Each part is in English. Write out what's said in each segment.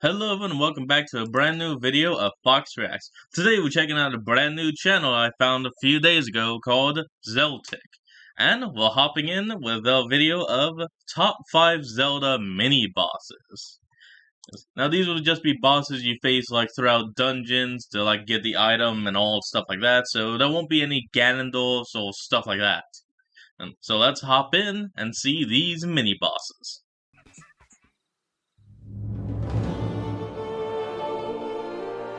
Hello everyone and welcome back to a brand new video of Fox Reacts. Today we're checking out a brand new channel I found a few days ago called Zeltic. And we're hopping in with a video of top 5 Zelda mini-bosses. Now these will just be bosses you face like throughout dungeons to like get the item and all stuff like that, so there won't be any Ganondorfs or stuff like that. And so let's hop in and see these mini-bosses.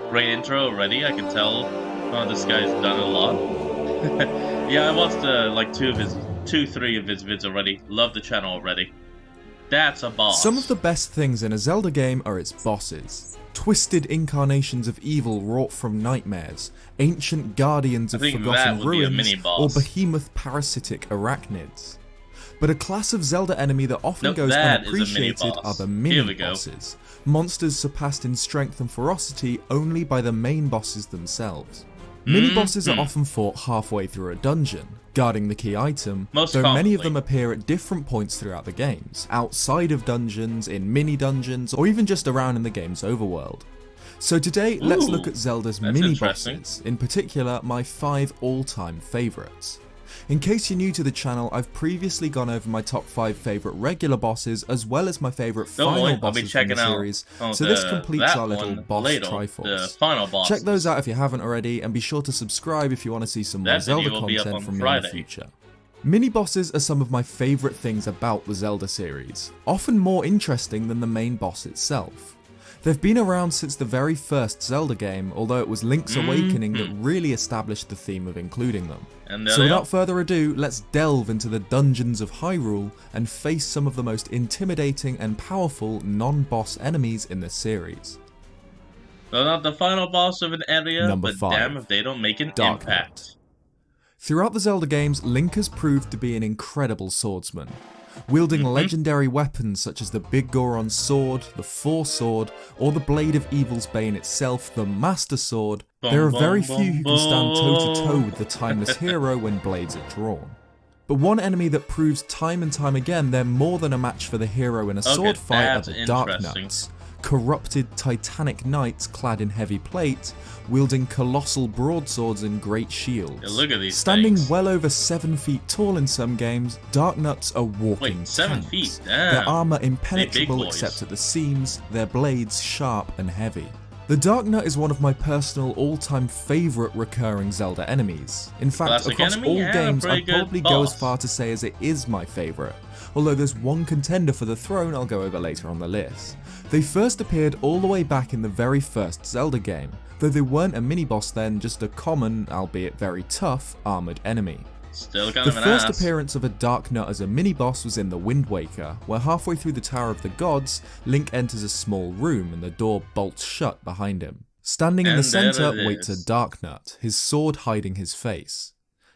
Great intro already, I can tell this guy's done a lot. Yeah, I watched like three of his vids already. Love the channel already. That's a boss. Some of the best things in a Zelda game are its bosses. Twisted incarnations of evil wrought from nightmares, ancient guardians of forgotten ruins, or behemoth parasitic arachnids. But a class of Zelda enemy that often goes unappreciated are the mini-bosses. Monsters surpassed in strength and ferocity only by the main bosses themselves. Mini-bosses are often fought halfway through a dungeon, guarding the key item, though many of them appear at different points throughout the games, outside of dungeons, in mini-dungeons, or even just around in the game's overworld. So today, let's look at Zelda's mini-bosses, in particular my 5 all-time favourites. In case you're new to the channel, I've previously gone over my top 5 favourite regular bosses as well as my favourite final bosses from the series, so this completes our little boss triforce. Check those out if you haven't already, and be sure to subscribe if you want to see some more Zelda content from me in the future. Mini-bosses are some of my favourite things about the Zelda series, often more interesting than the main boss itself. They've been around since the very first Zelda game, although it was Link's Awakening that really established the theme of including them. So without further ado, let's delve into the dungeons of Hyrule and face some of the most intimidating and powerful non-boss enemies in the series. They're not the final boss of an area, Number but 5, damn if they don't make an impact. Throughout the Zelda games, Link has proved to be an incredible swordsman. Wielding legendary weapons such as the Big Goron's sword, the Four Sword, or the Blade of Evil's Bane itself, the Master Sword, there are very few who can stand toe-to-toe with the timeless hero when blades are drawn. But one enemy that proves time and time again they're more than a match for the hero in a sword fight are the Dark Knights. Corrupted titanic knights clad in heavy plate, wielding colossal broadswords and great shields. Yeah, look at these Standing things. well over 7 feet tall in some games, Dark Knights are walking 7 tanks. feet? Damn. Their armour impenetrable except at the seams, their blades sharp and heavy. The Dark Knight is one of my personal all-time favourite recurring Zelda enemies. In fact, across all games, I'd probably go as far to say as it is my favourite, although there's one contender for the throne I'll go over later on the list. They first appeared all the way back in the very first Zelda game, though they weren't a mini-boss then, just a common, albeit very tough, armoured enemy. The first appearance of a Dark Knight as a mini-boss was in the Wind Waker, where halfway through the Tower of the Gods, Link enters a small room and the door bolts shut behind him. Standing in the centre waits a Dark Knight, his sword hiding his face.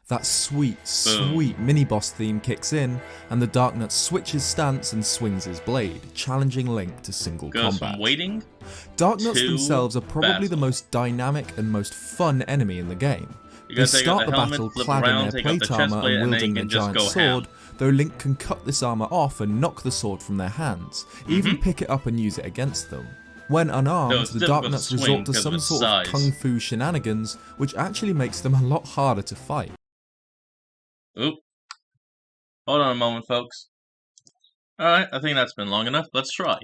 That sweet mini-boss theme kicks in, and the Dark Knight switches stance and swings his blade, challenging Link to single combat. Dark Knights themselves are probably the most dynamic and most fun enemy in the game. They start the battle clad in their plate armor and wielding their giant sword, though Link can cut this armor off and knock the sword from their hands, even pick it up and use it against them. When unarmed, the Dark Knights resort to some sort of kung fu shenanigans, which actually makes them a lot harder to fight. Oop. Hold on a moment, folks. Alright, I think that's been long enough. Let's try.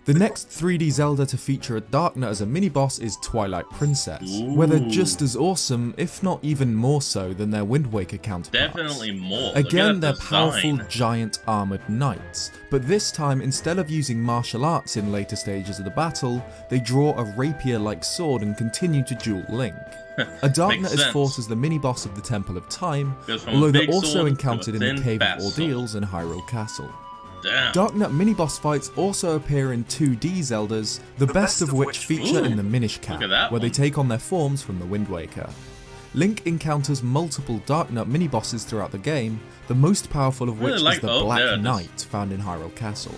The next 3D Zelda to feature a Dark Knight as a mini-boss is Twilight Princess, where they're just as awesome, if not even more so, than their Wind Waker counterparts. Definitely more. Again, they're powerful, giant armoured knights, but this time, instead of using martial arts in later stages of the battle, they draw a rapier-like sword and continue to duel Link. A Dark Knight is fought as the mini-boss of the Temple of Time, although they're also encountered in the Cave of Ordeals in Hyrule Castle. Damn. Dark Knight mini-boss fights also appear in 2D Zeldas, the best of which feature in the Minish Cap, where they take on their forms from the Wind Waker. Link encounters multiple Dark Knight mini-bosses throughout the game, the most powerful of which is the Black Knight found in Hyrule Castle.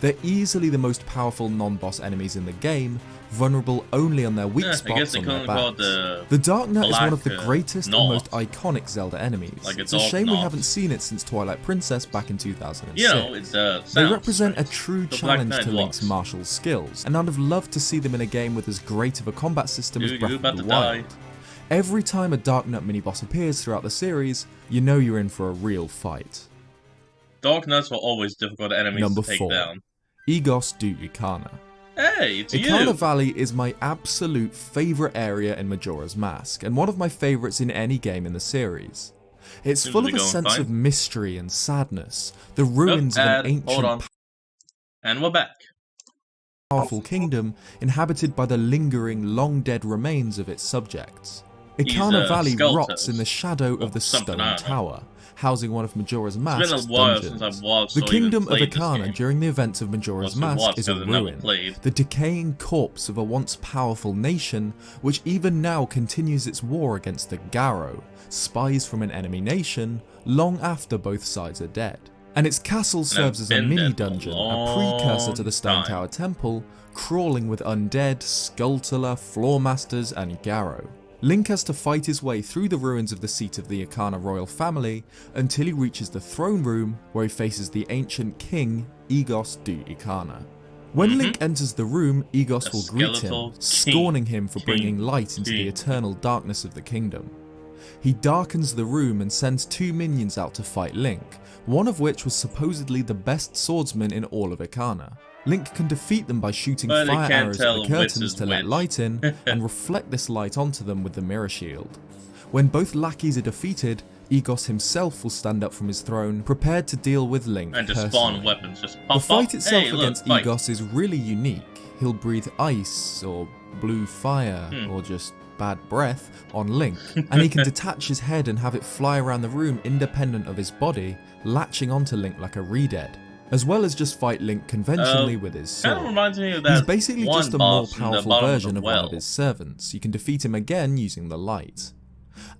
They're easily the most powerful non-boss enemies in the game, vulnerable only on their weak spots on their backs. The Dark Nut is one of the greatest and most iconic Zelda enemies. It's a shame we haven't seen it since Twilight Princess back in 2006. You know, it's, they represent a true challenge to Link's martial skills, and I'd have loved to see them in a game with as great of a combat system as Breath of the Wild. Every time a Dark Nut mini-boss appears throughout the series, you know you're in for a real fight. Dark Nuts were always difficult enemies Number to take 4. down. Egos du Ikana. Hey, it's Ikana you! Valley is my absolute favourite area in Majora's Mask, and one of my favourites in any game in the series. It's full of a sense of mystery and sadness, the ruins of an ancient and we're back. Powerful kingdom inhabited by the lingering, long-dead remains of its subjects. Ikana Valley rots in the shadow of the Stone Tower, housing one of Majora's Mask's dungeons. The kingdom of Ikana during the events of Majora's Mask is a ruin, the decaying corpse of a once powerful nation which even now continues its war against the Garo, spies from an enemy nation, long after both sides are dead. And its castle serves as a mini-dungeon, a precursor to the Stone Tower Temple, crawling with undead, Skulltula, Floormasters and Garo. Link has to fight his way through the ruins of the seat of the Ikana royal family until he reaches the throne room where he faces the ancient king, Egos du Ikana. When Link enters the room, Egos will greet him, scorning him for bringing light into the eternal darkness of the kingdom. He darkens the room and sends 2 minions out to fight Link, one of which was supposedly the best swordsman in all of Ikana. Link can defeat them by shooting fire arrows at the curtains to let light in, and reflect this light onto them with the mirror shield. When both lackeys are defeated, Egos himself will stand up from his throne, prepared to deal with Link and personally. spawn weapons. Just pop the fight up. itself against Egos is really unique. He'll breathe ice, or blue fire, or just bad breath on Link, and he can detach his head and have it fly around the room independent of his body, latching onto Link like a redead, as well as just fight Link conventionally with his sword. Reminds me of that. He's basically just a more powerful version of one well. of his servants. You can defeat him again using the light.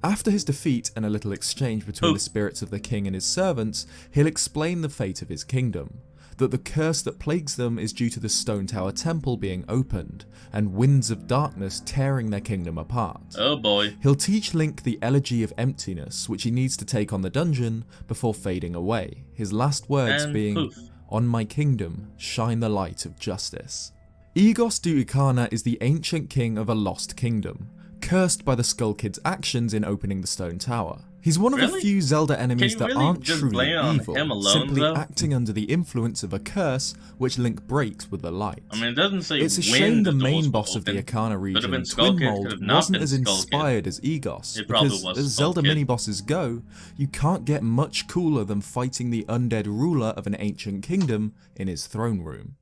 After his defeat and a little exchange between the spirits of the king and his servants, he'll explain the fate of his kingdom, that the curse that plagues them is due to the Stone Tower Temple being opened, and winds of darkness tearing their kingdom apart. Oh boy. He'll teach Link the Elegy of Emptiness, which he needs to take on the dungeon before fading away, his last words being, "On my kingdom, shine the light of justice." Egos du Ikana is the ancient king of a lost kingdom, cursed by the Skull Kid's actions in opening the Stone Tower. He's one of the few Zelda enemies that aren't truly evil, simply acting under the influence of a curse which Link breaks with the light. I mean, it doesn't say it's a shame the main boss of the Ikana region, Twin Mold, wasn't as inspired as Egos, because as Zelda mini-bosses go, you can't get much cooler than fighting the undead ruler of an ancient kingdom in his throne room.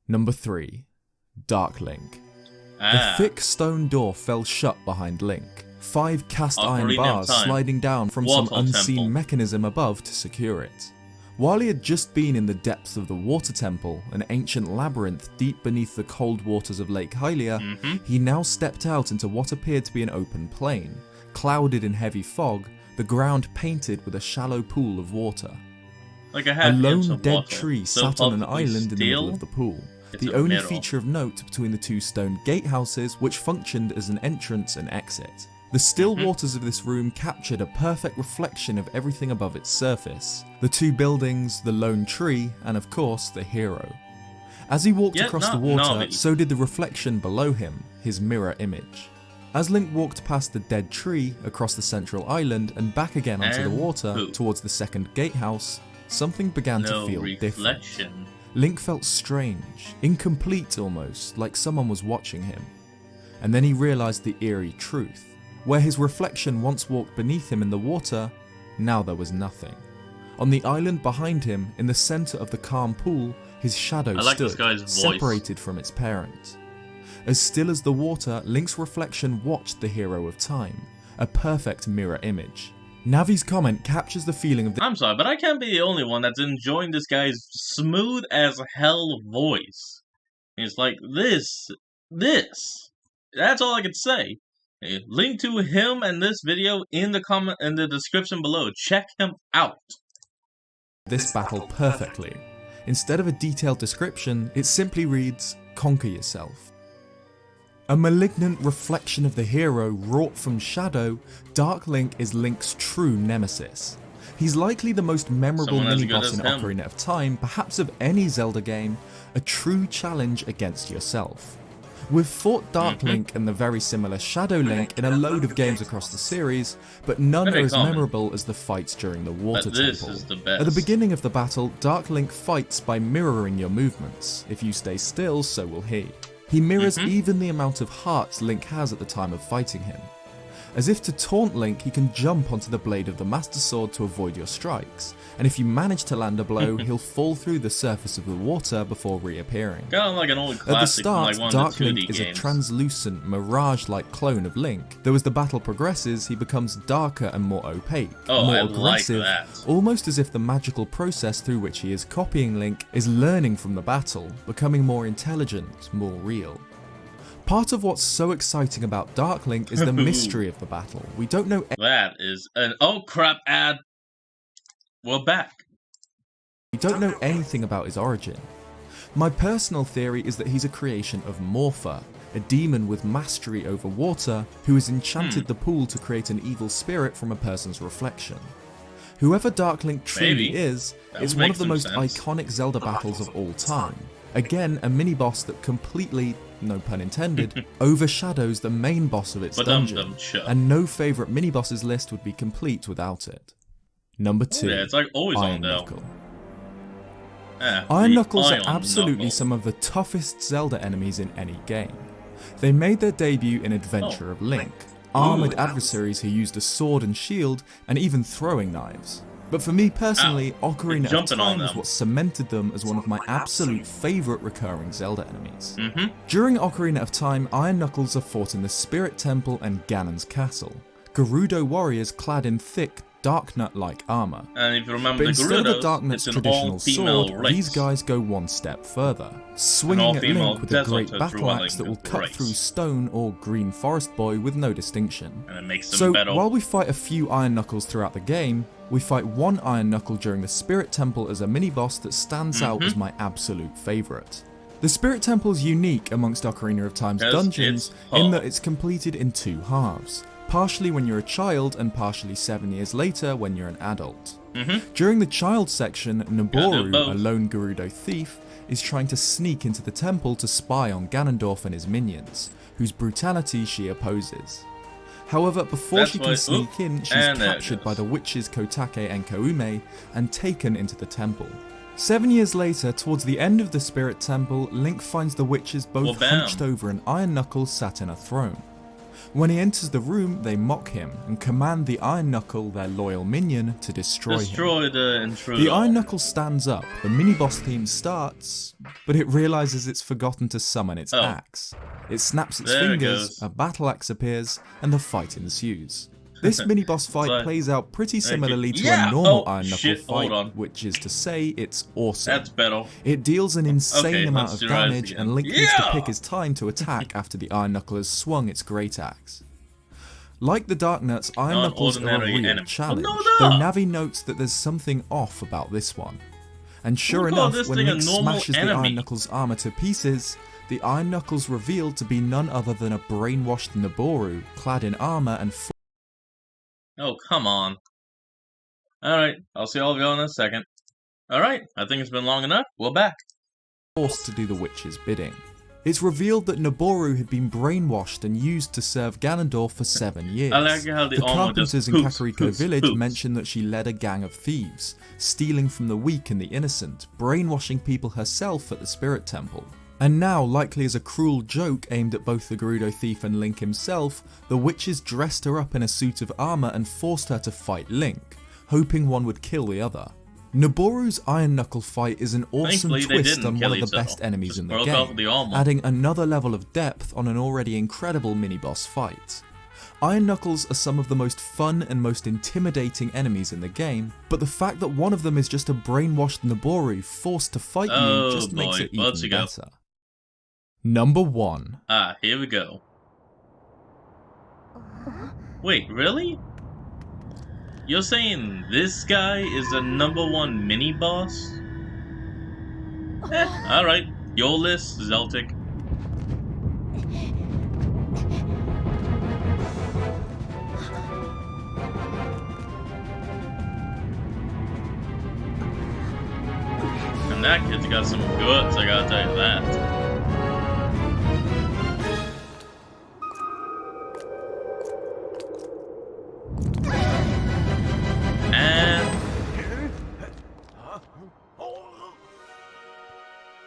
Number 3. Dark Link. The thick stone door fell shut behind Link. 5 cast iron bars sliding down from some unseen mechanism above to secure it. While he had just been in the depths of the Water Temple, an ancient labyrinth deep beneath the cold waters of Lake Hylia, he now stepped out into what appeared to be an open plain, clouded in heavy fog, the ground painted with a shallow pool of water. A lone dead tree sat on an island in the middle of the pool, the only feature of note between the 2 stone gatehouses which functioned as an entrance and exit. The still waters of this room captured a perfect reflection of everything above its surface, the 2 buildings, the lone tree, and of course the hero. As he walked across the water, so did the reflection below him, his mirror image. As Link walked past the dead tree, across the central island, and back again onto the water, towards the second gatehouse, something began to feel different. Link felt strange, incomplete almost, like someone was watching him. And then he realised the eerie truth. Where his reflection once walked beneath him in the water, now there was nothing. On the island behind him, in the centre of the calm pool, his shadow stood, separated from its parent. As still as the water, Link's reflection watched the hero of time, a perfect mirror image. Navi's comment captures the feeling of I'm sorry, but I can't be the only one that's enjoying this guy's smooth as hell voice. It's like, this. That's all I can say. Link to him and this video in the description below. Check him out. This battle perfectly. Instead of a detailed description, it simply reads, "Conquer yourself." A malignant reflection of the hero wrought from shadow, Dark Link is Link's true nemesis. He's likely the most memorable mini-boss in Ocarina of Time, perhaps of any Zelda game, a true challenge against yourself. We've fought Dark Link and the very similar Shadow Link in a load of games across the series, but none are as memorable as the fights during the Water Temple. At the beginning of the battle, Dark Link fights by mirroring your movements. If you stay still, so will he. He mirrors even the amount of hearts Link has at the time of fighting him. As if to taunt Link, he can jump onto the blade of the Master Sword to avoid your strikes, and if you manage to land a blow, he'll fall through the surface of the water before reappearing. Kind of like an old classic. At the start, like Dark Link is a translucent, mirage-like clone of Link, though as the battle progresses, he becomes darker and more opaque, more aggressive, almost as if the magical process through which he is copying Link is learning from the battle, becoming more intelligent, more real. Part of what's so exciting about Dark Link is the mystery of the battle. We don't know. That is an oh crap ad. We're back. We don't know anything about his origin. My personal theory is that he's a creation of Morpher, a demon with mastery over water who has enchanted the pool to create an evil spirit from a person's reflection. Whoever Dark Link truly is, it's one of the most iconic Zelda battles of all time. Again, a mini-boss that completely, no pun intended, overshadows the main boss of its dungeon, and no favourite mini-bosses list would be complete without it. Number 2, it's like always Iron on Knuckle. Iron Knuckles are absolutely some of the toughest Zelda enemies in any game. They made their debut in Adventure of Link, armoured adversaries who used a sword and shield, and even throwing knives. But for me personally, Ocarina of Time was what cemented them as one of my absolute favourite recurring Zelda enemies. During Ocarina of Time, Iron Knuckles are fought in the Spirit Temple and Ganon's Castle, Gerudo warriors clad in thick, Darknut-like armour. And if you remember but instead of a Darknut's traditional sword, these guys go one step further, swinging at Link with a great battle axe that will cut through stone or green forest boy with no distinction. And it makes them better. While we fight a few Iron Knuckles throughout the game, we fight one Iron Knuckle during the Spirit Temple as a mini-boss that stands out as my absolute favourite. The Spirit Temple is unique amongst Ocarina of Time's dungeons in that it's completed in two halves, partially when you're a child and partially 7 years later when you're an adult. During the child section, Noboru, a lone Gerudo thief, is trying to sneak into the temple to spy on Ganondorf and his minions, whose brutality she opposes. However, before she can sneak in, she's captured by the witches Kotake and Koume and taken into the temple. 7 years later, towards the end of the Spirit Temple, Link finds the witches both hunched over an Iron Knuckle sat in a throne. When he enters the room, they mock him and command the Iron Knuckle, their loyal minion, to destroy him. The intruder. The Iron Knuckle stands up, the mini-boss theme starts, but it realises it's forgotten to summon its axe. It snaps its fingers, a battle axe appears, and the fight ensues. This mini-boss fight plays out pretty similarly to a normal Iron Knuckle fight, which is to say, it's awesome. That's better. It deals an insane amount of damage, and Link needs to pick his time to attack after the Iron Knuckle has swung its great axe. Like the Darknuts, Iron Knuckles are a real challenge, though Navi notes that there's something off about this one. And sure enough, when Link smashes the Iron Knuckle's armour to pieces, the Iron Knuckle's revealed to be none other than a brainwashed Noboru, clad in armour and oh, come on. Alright, I'll see all of you in a second. Alright, I think it's been long enough. We're back. Forced to do the witch's bidding. It's revealed that Noboru had been brainwashed and used to serve Ganondorf for 7 years. I like how the carpenters in Kakariko Village mention that she led a gang of thieves, stealing from the weak and the innocent, brainwashing people herself at the Spirit Temple. And now, likely as a cruel joke aimed at both the Gerudo thief and Link himself, the witches dressed her up in a suit of armour and forced her to fight Link, hoping one would kill the other. Noboru's Iron Knuckle fight is an awesome twist on one of the best enemies in the game, adding another level of depth on an already incredible mini-boss fight. Iron Knuckles are some of the most fun and most intimidating enemies in the game, but the fact that one of them is just a brainwashed Noboru forced to fight you just makes it even better. Number 1. Here we go. Wait, really? You're saying this guy is the #1 mini-boss? Alright, your list, Zeltic. And that kid's got some guts, I gotta tell you that.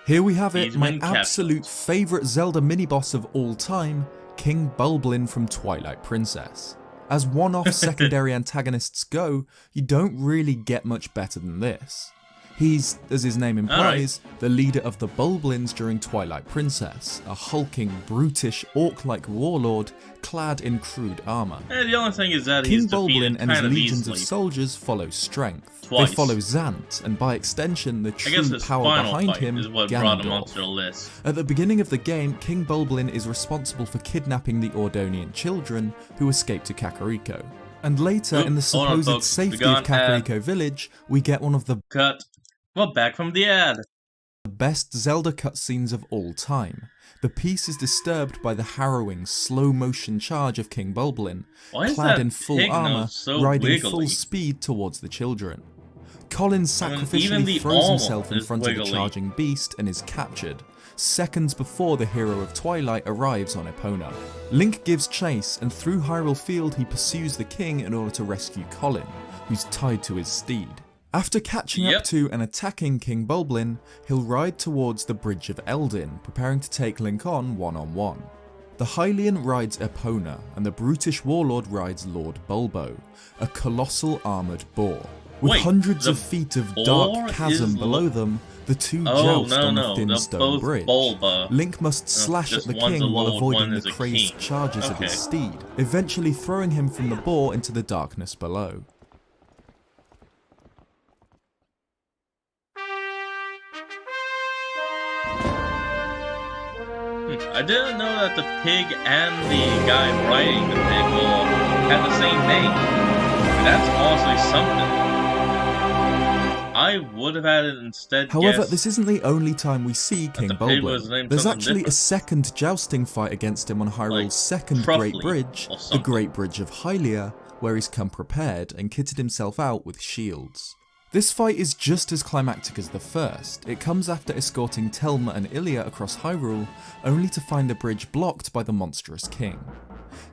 Here we have it, my absolute favourite Zelda mini-boss of all time, King Bulblin from Twilight Princess. As one-off secondary antagonists go, you don't really get much better than this. He's, as his name implies, the leader of the Bulblins during Twilight Princess, a hulking, brutish, orc-like warlord clad in crude armour. The only thing is that King Bulblin and his legions of soldiers follow strength. Twice. They follow Zant, and by extension the true power behind him, Ganondorf. At the beginning of the game, King Bulblin is responsible for kidnapping the Ordonian children who escape to Kakariko. And later, in the supposed safety of Kakariko Village, we get one of the We're back from the ad. Best Zelda cutscenes of all time. The piece is disturbed by the harrowing, slow-motion charge of King Bulblin, clad in full armour, riding full speed towards the children. Colin sacrificially throws himself in front of the charging beast and is captured, seconds before the hero of Twilight arrives on Epona. Link gives chase, and through Hyrule Field he pursues the king in order to rescue Colin, who's tied to his steed. After catching up to and attacking King Bulblin, he'll ride towards the Bridge of Eldin, preparing to take Link on one-on-one. The Hylian rides Epona, and the brutish warlord rides Lord Bulbo, a colossal armoured boar. With hundreds of feet of dark chasm below them, the two joust on the thin stone bridge. Link must slash at the king while avoiding the crazed charges of his steed, eventually throwing him from the boar into the darkness below. I didn't know that the pig and the guy riding the pig will have the same name. That's honestly something. I would have had it instead. However, this isn't the only time we see King Bulblin. There's actually a second jousting fight against him on Hyrule's second Great Bridge, the Great Bridge of Hylia, where he's come prepared and kitted himself out with shields. This fight is just as climactic as the first. It comes after escorting Telma and Ilia across Hyrule, only to find the bridge blocked by the monstrous king.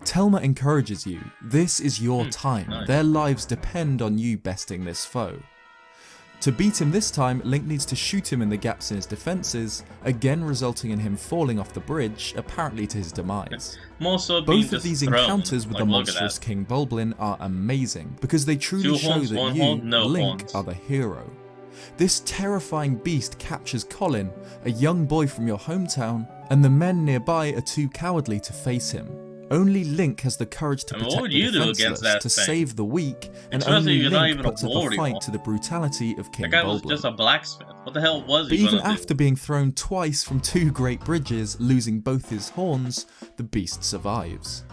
Telma encourages you, this is your time, their lives depend on you besting this foe. To beat him this time, Link needs to shoot him in the gaps in his defences, again resulting in him falling off the bridge, apparently to his demise. Both of these encounters with the monstrous King Bulblin are amazing, because they truly show that you, Link, are the hero. This terrifying beast captures Colin, a young boy from your hometown, and the men nearby are too cowardly to face him. Only Link has the courage to protect the defenseless, to save the weak, and only Link puts up a fight to the brutality of King Bulblin. That guy was just a blacksmith. What the hell was he gonna do? But even after being thrown twice from two great bridges, losing both his horns, the beast survives.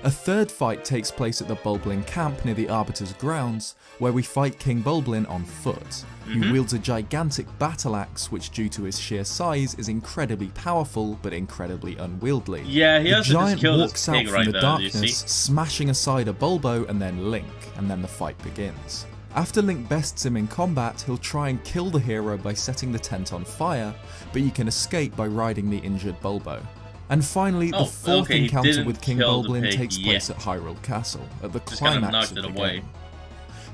A third fight takes place at the Bulblin camp near the Arbiter's grounds, where we fight King Bulblin on foot. He wields a gigantic battle axe, which due to his sheer size is incredibly powerful but incredibly unwieldy. Yeah, he has the giant walks out from the darkness, smashing aside a Bulbo and then Link, and then the fight begins. After Link bests him in combat, he'll try and kill the hero by setting the tent on fire, but you can escape by riding the injured Bulbo. And finally, the fourth encounter with King Bulblin takes place at Hyrule Castle, at the climax of the game.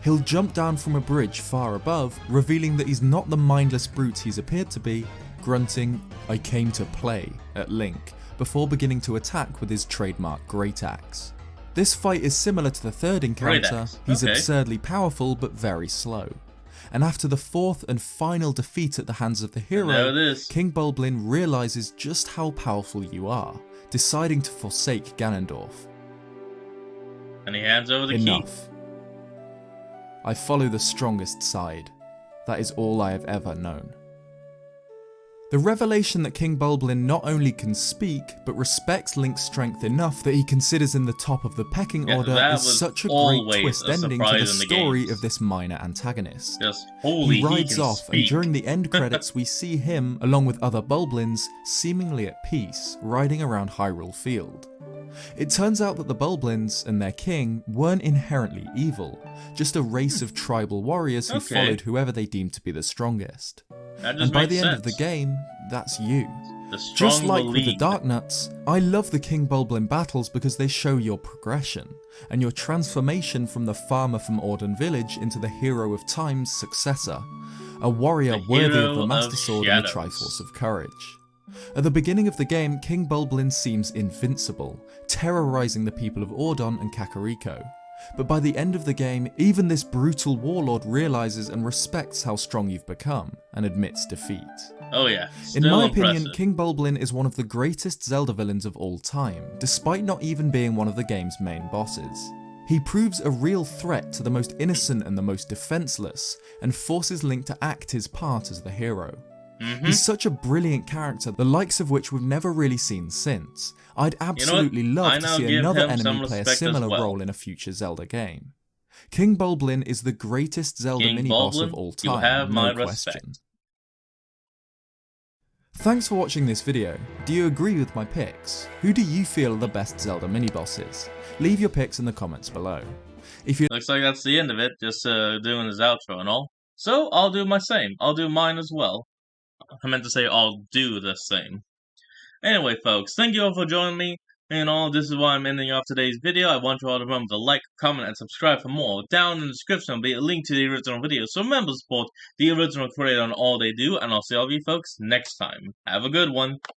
He'll jump down from a bridge far above, revealing that he's not the mindless brute he's appeared to be, grunting, "I came to play," at Link, before beginning to attack with his trademark Great Axe. This fight is similar to the third encounter. He's absurdly powerful but very slow. And after the fourth and final defeat at the hands of the hero, King Bulblin realises just how powerful you are, deciding to forsake Ganondorf. And he hands over the key. I follow the strongest side. That is all I have ever known. The revelation that King Bulblin not only can speak, but respects Link's strength enough that he considers him the top of the pecking order is such a great twist ending to the story of this minor antagonist. He rides off, and during the end credits we see him, along with other Bulblins, seemingly at peace, riding around Hyrule Field. It turns out that the Bulblins and their king weren't inherently evil, just a race of tribal warriors who followed whoever they deemed to be the strongest. And by the end of the game, that's you. Just like with the Dark Nuts, I love the King Bulblin battles because they show your progression, and your transformation from the farmer from Auden Village into the hero of Time's successor, a warrior worthy of the Master Sword and the Triforce of Courage. At the beginning of the game, King Bulblin seems invincible, terrorizing the people of Audon and Kakariko. But by the end of the game, even this brutal warlord realizes and respects how strong you've become, and admits defeat. Oh yeah, in my opinion, King Bulblin is one of the greatest Zelda villains of all time, despite not even being one of the game's main bosses. He proves a real threat to the most innocent and the most defenseless, and forces Link to act his part as the hero. He's such a brilliant character, the likes of which we've never really seen since. I'd absolutely love to see another enemy play a similar role in a future Zelda game. King Bulblin is the greatest Zelda mini-boss of all time, no question. Thanks for watching this video. Do you agree with my picks? Who do you feel are the best Zelda mini-bosses? Leave your picks in the comments below. Looks like that's the end of it, just doing his outro and all. So I'll do my same. I'll do mine as well. I meant to say I'll do the same. Anyway, folks, thank you all for joining me. And all, this is why I'm ending off today's video. I want you all to remember to like, comment, and subscribe for more. Down in the description will be a link to the original video, so remember to support the original creator on all they do, and I'll see all of you folks next time. Have a good one.